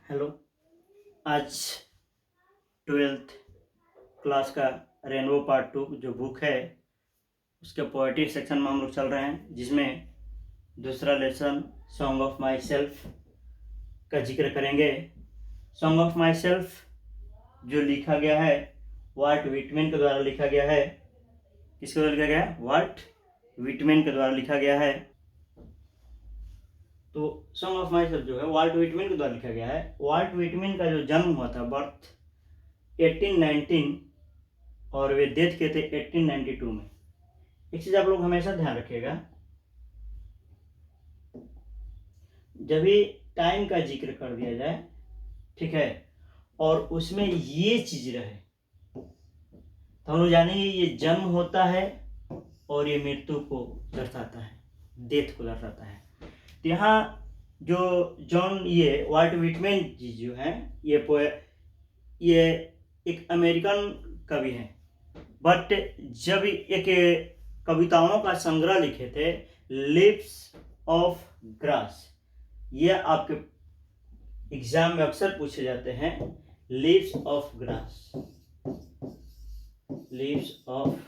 Hello. आज 12th class का rainbow part 2 जो बुक है उसके पोएट्री सेक्शन में हम लोग चल रहे हैं, जिसमें दूसरा lesson song of my self का जिक्र करेंगे। सॉन्ग ऑफ माई सेल्फ जो लिखा गया है वाल्ट व्हिटमैन के द्वारा लिखा गया है। किसके द्वारा लिखा गया है? वाल्ट व्हिटमैन के द्वारा लिखा गया है। तो सॉन्ग ऑफ माई सेल्फ जो है वाल्ट व्हिटमैन के द्वारा लिखा गया है। वाल्ट व्हिटमैन का जो जन्म हुआ था, बर्थ 1819 और वे डेथ के थे 1892 में। एक चीज आप लोग हमेशा ध्यान रखिएगा, जब भी टाइम का जिक्र कर दिया जाए, ठीक है, और उसमें ये चीज रहे तो हम लोग जानेंगे ये जन्म होता है और ये मृत्यु को दर्शाता है, डेथ को दर्शाता है। तो यहाँ जो जॉन ये वाल्ट व्हिटमैन जी जो हैं, ये एक अमेरिकन कवि हैं, बट जब एक कविताओं का संग्रह लिखे थे लिप्स ऑफ ग्रास, ये आपके एग्जाम में अक्सर पूछे जाते हैं। Lips of grass, lips of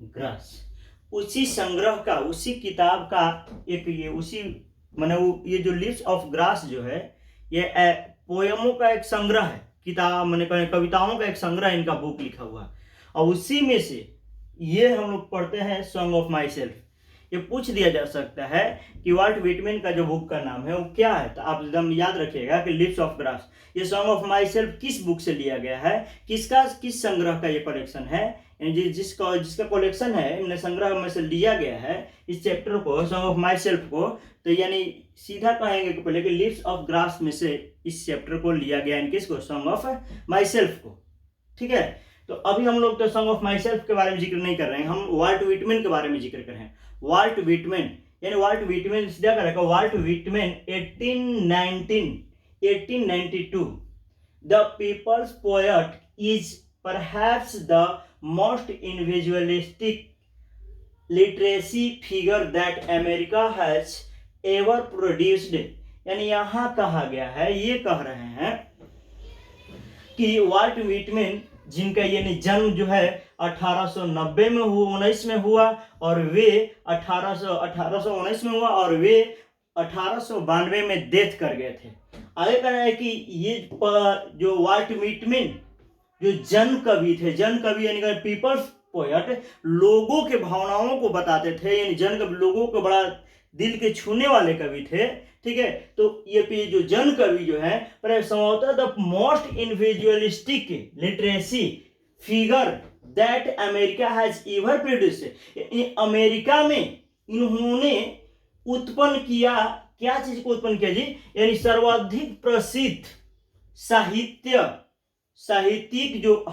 grass, उसी संग्रह का, उसी किताब का एक ये उसी माने ये जो लिप्स ऑफ ग्रास जो है ये पोयमों का एक संग्रह है, किताब माने कविताओं का एक संग्रह, इनका बुक लिखा हुआ है। और उसी में से ये हम लोग पढ़ते हैं सॉन्ग ऑफ माई सेल्फ। ये पूछ दिया जा सकता है कि वाल्ट व्हिटमैन का जो बुक का नाम है वो क्या है, तो आप एकदम याद रखिएगा कि लिप्स ऑफ ग्रास। ये सॉन्ग ऑफ माई सेल्फ किस बुक से लिया गया है, किस संग्रह का ये कलेक्शन है, जिसका कलेक्शन है, इन संग्रह में से लिया गया है इस चैप्टर को, सॉन्ग ऑफ माई सेल्फ को। तो यानी सीधा कहेंगे कि पहले कि लिप्स ऑफ ग्रास में से इस चैप्टर को लिया गया है, किसको? सॉन्ग ऑफ माई सेल्फ को। ठीक है, तो अभी हम लोग तो सॉन्ग ऑफ माई सेल्फ के बारे में जिक्र नहीं कर रहे हैं, हम वाल्ट व्हिटमैन के बारे में जिक्र कर रहे हैं। वाल्ट व्हिटमैन यानी वाल्ट व्हिटमैन सीधा कर रखा, Walt Whitman 1892 the people's poet is perhaps the most individualistic literacy figure that America has ever produced. यानी यहाँ कहा गया है, ये कह रहे हैं कि वाल्ट व्हिटमैन जिनका यानी जन्म जो है 1890 में हुआ, 19 में हुआ, और वे 1819 में हुआ और वे 1892 में डेथ कर गए थे। आगे कहना है कि ये जो वाल्ट व्हिटमैन जो जन कवि थे, जन कवि यानी पीपल्स पोएट, लोगों के भावनाओं को बताते थे, यानी जन कवि लोगों को बड़ा दिल के छूने वाले कवि थे। ठीक है, तो ये जो जन कवि जो है संभवतः the most individualistic literacy figure that America has ever produce. America में इन्होंने उत्पन्न किया, क्या चीज को उत्पन्न किया जी? यानी सर्वाधिक प्रसिद्ध साहित्यिक जो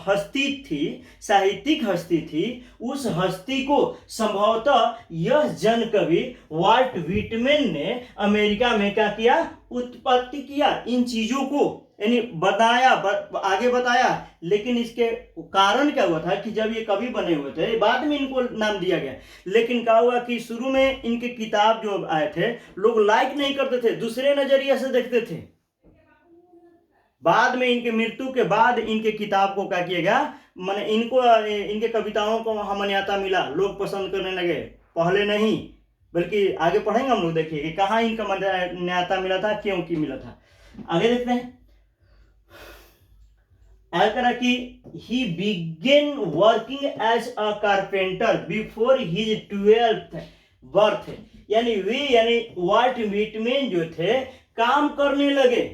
साहित्यिक हस्ती थी, उस हस्ती को संभवतः यह जन कवि वाल्ट व्हिटमैन ने अमेरिका में क्या किया? उत्पत्ति किया, इन चीजों को यानी बताया, आगे बताया। लेकिन इसके कारण क्या हुआ था कि जब ये कवि बने हुए थे, बाद में इनको नाम दिया गया, लेकिन क्या हुआ कि शुरू में इनके किताब जो आए थे लोग लाइक नहीं करते थे, दूसरे नजरिए से देखते थे। बाद में इनके मृत्यु के बाद इनके किताब को क्या किया गया, माने इनके कविताओं को मान्यता मिला, लोग पसंद करने लगे। पहले नहीं बल्कि आगे पढ़ेंगे हम लोग, देखिए कि कहाँ इनका मान्यता मिला था, क्यों की मिला था। आगे देखते हैं। आगे करा कि he began working as a carpenter before his 12th birth. यानी वाल्ट व्हिटमैन जो थे काम करने लगे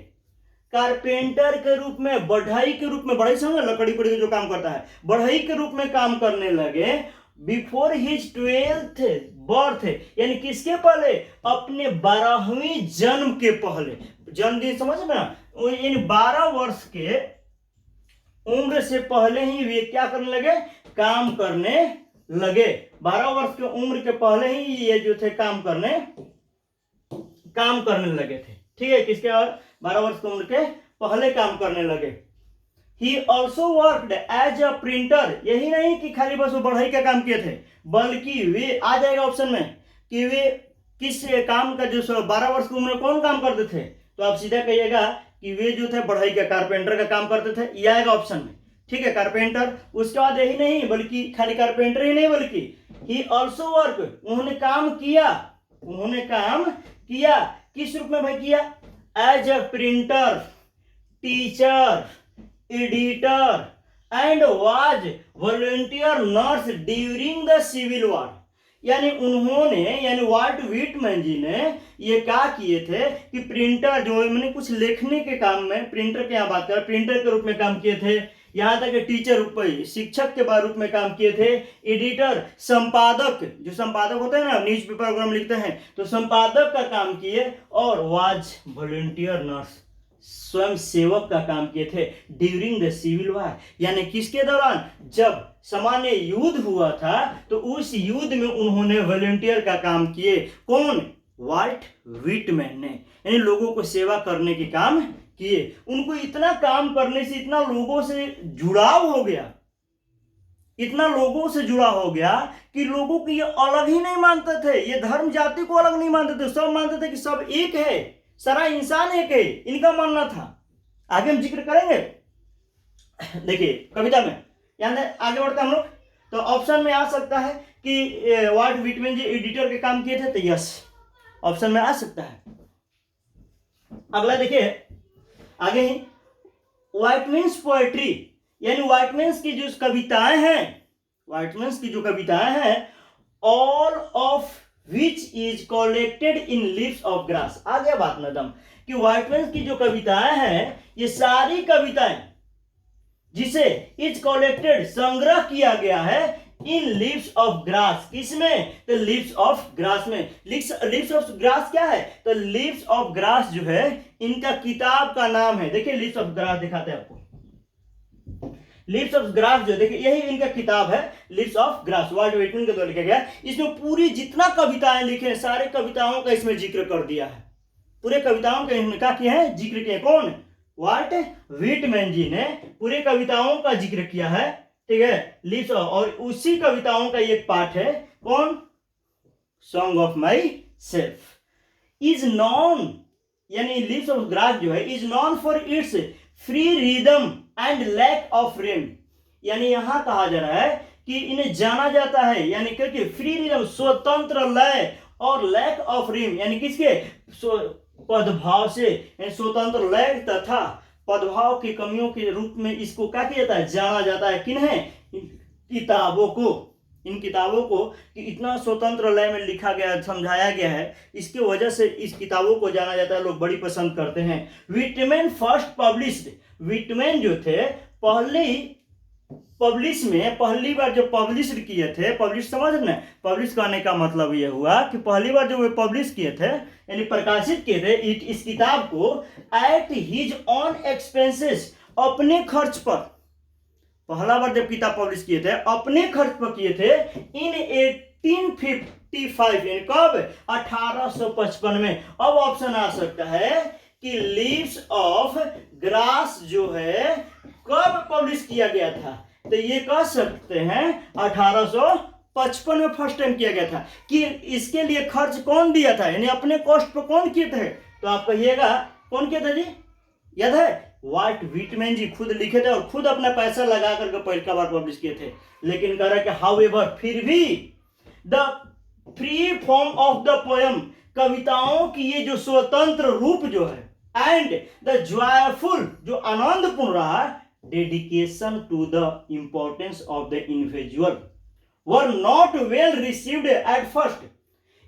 कारपेंटर के रूप में, बढ़ई के रूप में, बढ़ई समझ, लकड़ी पड़ी जो काम करता है, बढ़ई के रूप में काम करने लगे बिफोर हिज 12th बर्थ। यानी किसके पहले? अपने 12वीं जन्म के पहले। जन्मदिन समझ में ना, यानी 12 वर्ष के उम्र से पहले ही वे क्या करने लगे? काम करने लगे। 12 वर्ष के उम्र के पहले ही ये जो थे काम करने लगे थे। ठीक है, किसके? 12 वर्ष की उम्र के पहले काम करने लगे। He also worked as a printer। यही नहीं कि खाली बस वो बढ़ई का काम किए थे, बल्कि वे, आ जाएगा ऑप्शन में, कि वे किस काम का, जो 12 वर्ष की उम्र में कौन काम करते थे? तो आप सीधा कहिएगा कि वे जो थे बढ़ई का, कारपेंटर का काम करते थे, यह आएगा ऑप्शन में। ठीक है, कारपेंटर। उसके बाद यही नहीं, बल्कि खाली कारपेंटर ही नहीं, बल्कि ही ऑल्सो वर्क, उन्होंने काम किया, उन्होंने काम किया। किस रूप में भाई किया? As a printer, teacher, editor and was volunteer nurse during the civil war. यानी उन्होंने, यानी वाल्ट व्हिटमैन जी ने ये क्या किए थे कि प्रिंटर जो मैंने कुछ लिखने के काम में, प्रिंटर के यहाँ बात कर, प्रिंटर के रूप में काम किए थे। यहाँ तक टीचर रूप में, शिक्षक के रूप में काम किए थे। एडिटर, संपादक, जो संपादक होते हैं ना, न्यूज़पेपर वगैरह में लिखते हैं, तो संपादक का काम किए। और वाज वॉलंटियर नर्स, स्वयं सेवक का काम किए थे ड्यूरिंग द सिविल वॉर। यानी किसके दौरान? जब सामान्य युद्ध हुआ था, तो उस युद्ध में उन्होंने वॉलंटियर का काम किए। कौन? वाल्ट व्हिटमैन ने, यानी लोगों को सेवा करने के काम किए। उनको इतना काम करने से, इतना लोगों से जुड़ाव हो गया, इतना लोगों से जुड़ा हो गया कि लोगों को ये अलग ही नहीं मानते थे, ये धर्म जाति को अलग नहीं मानते थे, सब मानते थे कि सब एक है, सारा इंसान एक है, इनका मानना था। आगे हम जिक्र करेंगे। देखिए कविता में, यानी आगे बढ़ते हम लोग। तो ऑप्शन में आ सकता है कि वाल्ट व्हिटमैन जी एडिटर के काम किए थे, तो यस ऑप्शन में आ सकता है। अगला देखिए आगे ही, व्हिटमैन्स पोएट्री, यानी व्हिटमैन्स की जो कविताएं हैं, व्हिटमैन्स की जो कविताएं हैं, all of which is collected in Leaves of Grass. आ गया बात में दम कि व्हिटमैन्स की जो कविताएं हैं, ये सारी कविताएं जिसे इज कलेक्टेड, संग्रह किया गया है, इन लीव्स ऑफ ग्रास। किसमें? तो लीव्स ऑफ ग्रास में। लीव्स ऑफ ग्रास क्या है? तो लीव्स ऑफ ग्रास जो है इनका किताब का नाम है। देखिए लीव्स ऑफ ग्रास दिखाते हैं आपको, लीव्स ऑफ ग्रास जो, देखिए यही इनका किताब है, Leaves of Grass, Walt Whitman के द्वारा लिखा गया। इसमें पूरी जितना कविताएं लिखे हैं, सारे कविताओं का इसमें जिक्र कर दिया है, पूरे कविताओं का इन्होंने क्या किया है? जिक्र किया। कौन? वाल्ट व्हिटमैन जी ने पूरे कविताओं का जिक्र किया है। ठीक है, लीव्स, और उसी कविताओं का एक पार्ट है, कौन? Song of myself. Is known, यानी लीव्स ऑफ ग्रास जो है, is known for its free rhythm and lack of rhyme. यानी यहां कहा जा रहा है कि इन्हें जाना जाता है, यानी क्योंकि फ्री रिदम, स्वतंत्र लय, और लैक ऑफ रिम, यानी किसके? पदभाव से, स्वतंत्र लय तथा पदभाव की कमियों के रूप में इसको क्या किया जाता है? जाना जाता है। किन्हें? किताबों को, इन किताबों को, कि इतना स्वतंत्र लय में लिखा गया, समझाया गया है, इसकी वजह से इस किताबों को जाना जाता है, लोग बड़ी पसंद करते हैं। व्हिटमैन फर्स्ट पब्लिश्ड, व्हिटमैन जो थे पहली बार जो पब्लिश किए थे, पब्लिश समझ ना, पब्लिश करने का मतलब यह हुआ कि पहली बार जो वे पब्लिश किए थे, यानी प्रकाशित किए थे इस किताब को, एट हिज ऑन एक्सपेंसेस, अपने खर्च पर, पहला बार जब किताब पब्लिश किए थे अपने खर्च पर किए थे, इन 1855, यानी कब? 1855 में। अब ऑप्शन आ सकता है कि लीव्स ऑफ ग्रास जो है कब पब्लिश किया गया था? तो ये कह सकते हैं 1855 में फर्स्ट टाइम किया गया था। कि इसके लिए खर्च कौन दिया था, यानी अपने कॉस्ट पर कौन किए थे? तो आप कहिएगा कौन किया था जी? याद है? वाल्ट व्हिटमैन जी खुद लिखे थे और खुद अपना पैसा लगा करके पहली बार पब्लिश किए थे। लेकिन कह रहा है कि हाउएवर, फिर भी the free form of the poem, कविताओं की ये जो स्वतंत्र रूप जो है, एंड द जॉयफुल, जो आनंदपूर्ण रहा, dedication to the importance of the individual were not well received at first.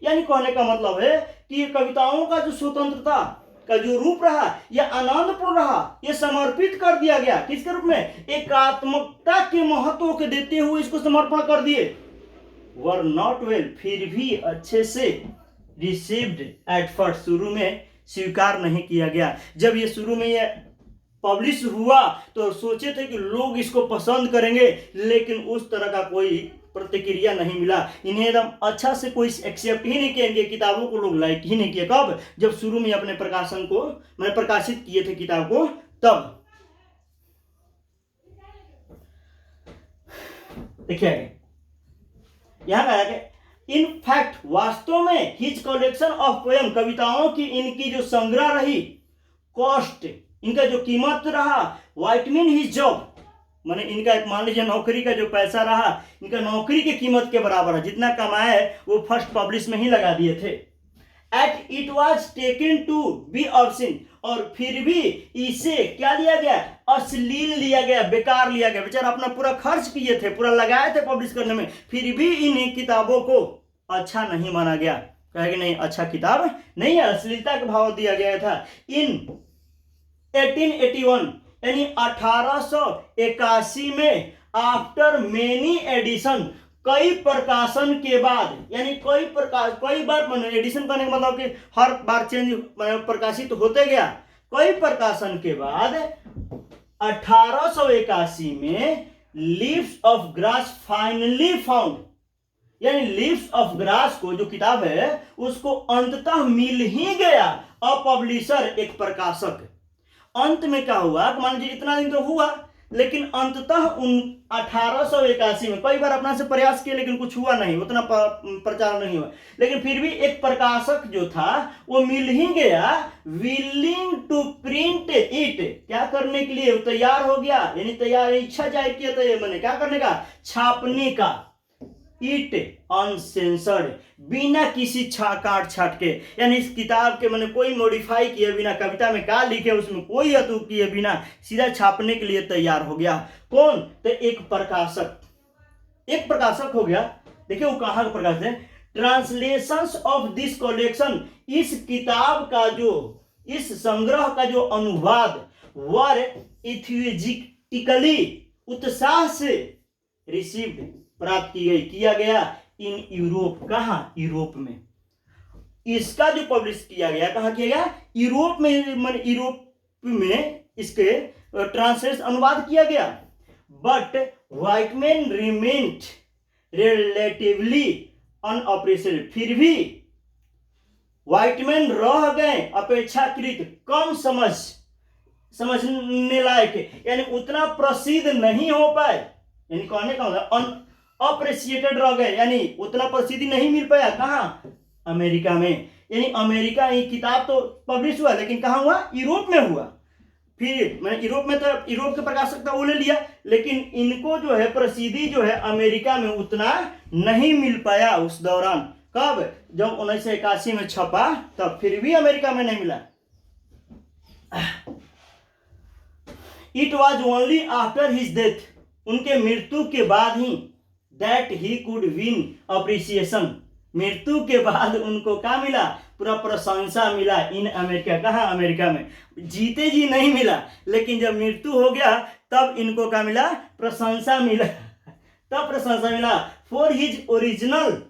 यानी कहने का मतलब है कि ये कविताओं का जो स्वतंत्रता का जो रूप रहा, यह आनंदपूर्ण रहा, यह समर्पित कर दिया गया। किसके रूप में? एकात्मकता के महत्व को देते हुए इसको समर्पण कर दिए। वर नॉट वेल, फिर भी अच्छे से, रिसीव्ड एट फर्स्ट, शुरू में स्वीकार नहीं किया गया। जब ये शुरू में ये पब्लिश हुआ तो सोचे थे कि लोग इसको पसंद करेंगे, लेकिन उस तरह का कोई प्रतिक्रिया नहीं मिला। इन्हें एकदम अच्छा से कोई एक्सेप्ट ही नहीं किया, इनकी किताबों को लोग लाइक ही नहीं किया। कब? जब शुरू में अपने प्रकाशन को, मैंने प्रकाशित किए थे किताब को, तब। देखिए यहां कहा कि इन फैक्ट वास्तव में हिज कलेक्शन ऑफ पोएम कविताओं की इनकी जो संग्रह रही, कॉस्ट इनका जो कीमत रहा, व्हाट मीन हिज जॉब माने इनका मान लीजिए नौकरी का जो पैसा रहा, इनका नौकरी की कीमत के बराबर है, जितना कमाया है वो फर्स्ट पब्लिश में ही लगा दिए थे। At it was taken to be obscene, और फिर भी इसे क्या लिया गया, अश्लील लिया गया, बेकार लिया गया। बेचारा अपना पूरा खर्च किए थे, पूरा लगाए थे पब्लिश करने में, फिर भी इन किताबों को अच्छा नहीं माना गया। कहे कि नहीं अच्छा किताब नहीं है, अश्लीलता का भाव दिया गया था। इन 1881 यानी 1881 में आफ्टर मेनी एडिशन, कई प्रकाशन के बाद, यानी कई बार एडिशन करने का मतलब कि हर बार चेंज प्रकाशित होते गया, कई प्रकाशन के बाद 1881 में leaves of grass finally found, यानी लीव्स ऑफ ग्रास को जो किताब है उसको अंततः मिल ही गया। अ पब्लिशर एक प्रकाशक। अंत में क्या हुआ, मान लीजिए इतना दिन तो हुआ, लेकिन अंततः 1881 में कई बार अपना से प्रयास किए लेकिन कुछ हुआ नहीं, उतना प्रचार नहीं हुआ, लेकिन फिर भी एक प्रकाशक जो था वो मिल ही गया, विलिंग टू प्रिंट इट, क्या करने के लिए तैयार हो गया, यानी तैयार इच्छा जाहिर किया था ये मैंने क्या करने का, छापने का। इट अनसेंसर्ड, बिना किसी काट छाट के, यानी इस किताब के मैंने कोई मॉडिफाई किए बिना, कविता में क्या लिखे उसमें कोई अतु किए बिना सीधा छापने के लिए तैयार हो गया। कौन, तो एक प्रकाशक हो गया। देखिए वो कहाँ का प्रकाशक है, ट्रांसलेशंस ऑफ दिस कलेक्शन, इस किताब का जो, इस संग्रह का जो अनुवाद वर इथ्यूजिटिकली, उत्साह से रिसीव्ड, प्राप्त किया गया इन यूरोप। कहा, यूरोप में। इसका जो पब्लिश किया गया कहाँ किया गया, यूरोप में, यूरोप में इसके ट्रांसलेट अनुवाद किया गया। बट व्हाइटमैन रिमेन्ड रिलेटिवली अनअप्रिशिएटेड, फिर भी व्हाइटमैन रह गए अपेक्षाकृत कम समझने लायक, यानी उतना प्रसिद्ध नहीं हो पाए, यानी कहने का मतलब अप्रिशिएटेड रह गए, यानी उतना प्रसिद्धि नहीं मिल पाया। कहाँ, अमेरिका में, यानी अमेरिका ये किताब तो पब्लिश हुआ लेकिन कहाँ हुआ, यूरोप में हुआ। फिर मैंने यूरोप में तो यूरोप के प्रकाशक था वो ले लिया, लेकिन इनको जो है प्रसिद्धि जो है अमेरिका में उतना नहीं मिल पाया उस दौरान। कब, जब 1981 में छपा तब फिर भी अमेरिका में नहीं मिला। It was only after his death, उनके मृत्यु के बाद ही, that he could win appreciation, मृत्यु के बाद उनको क्या मिला, पूरा प्रशंसा मिला इन अमेरिका। कहा, अमेरिका में। जीते जी नहीं मिला, लेकिन जब मृत्यु हो गया तब इनको क्या मिला, प्रशंसा मिला। तब प्रशंसा मिला for his original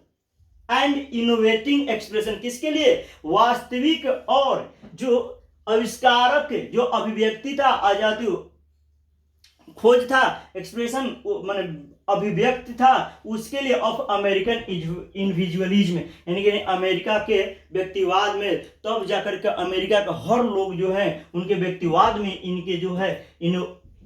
and innovating expression, किसके लिए, वास्तविक और जो आविष्कारक जो अभिव्यक्ति था, आजादी खोज था, एक्सप्रेशन माने अभिव्यक्ति था, उसके लिए ऑफ अमेरिकन इंडिविजुअलिज्म, यानी कि अमेरिका के व्यक्तिवाद में, तब जाकर के अमेरिका का हर लोग जो है उनके व्यक्तिवाद में इनके जो है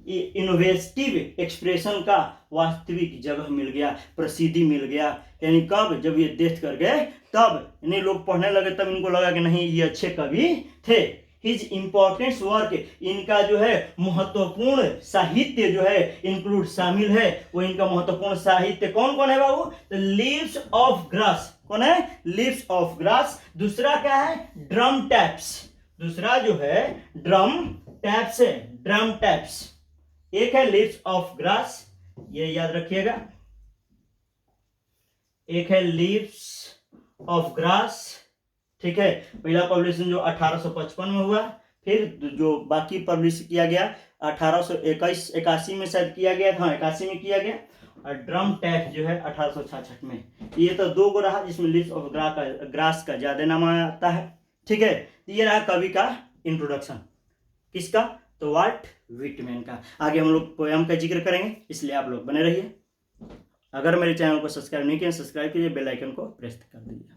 इनोवेटिव एक्सप्रेशन का वास्तविक जगह मिल गया, प्रसिद्धि मिल गया। यानी कब, जब ये डेथ कर गए तब यानी लोग पढ़ने लगे, तब इनको लगा कि नहीं ये अच्छे कवि थे। हिज इंपॉर्टेंस वर्क, इनका जो है महत्वपूर्ण साहित्य जो है इंक्लूड शामिल है, वो इनका महत्वपूर्ण साहित्य कौन कौन है बाबू, तो लीव्स ऑफ ग्रास, कौन है, लीव्स ऑफ ग्रास। दूसरा क्या है, ड्रम टैप्स, दूसरा जो है ड्रम टैप्स है, ड्रम टैप्स। एक है लीव्स ऑफ ग्रास, ये याद रखिएगा, एक है लीव्स ऑफ ग्रास, ठीक है। पहला पब्लिशन जो 1855 में हुआ, फिर जो बाकी पब्लिश किया गया 1881 में शायद किया गया, हाँ 81 में किया गया, और ड्रम टैप जो है 1866 में। ये तो दो गो रहा जिसमें लीव्स ऑफ ग्रास का ज्यादा नाम आता है, ठीक है। ये रहा कवि का इंट्रोडक्शन, किसका, तो वाल्ट व्हिटमैन का। आगे हम लोग पोएम का जिक्र करेंगे, इसलिए आप लोग बने रहिए। अगर मेरे चैनल को सब्सक्राइब नहीं किया, सब्सक्राइब कीजिए, बेल आइकन को प्रेस कर दीजिए।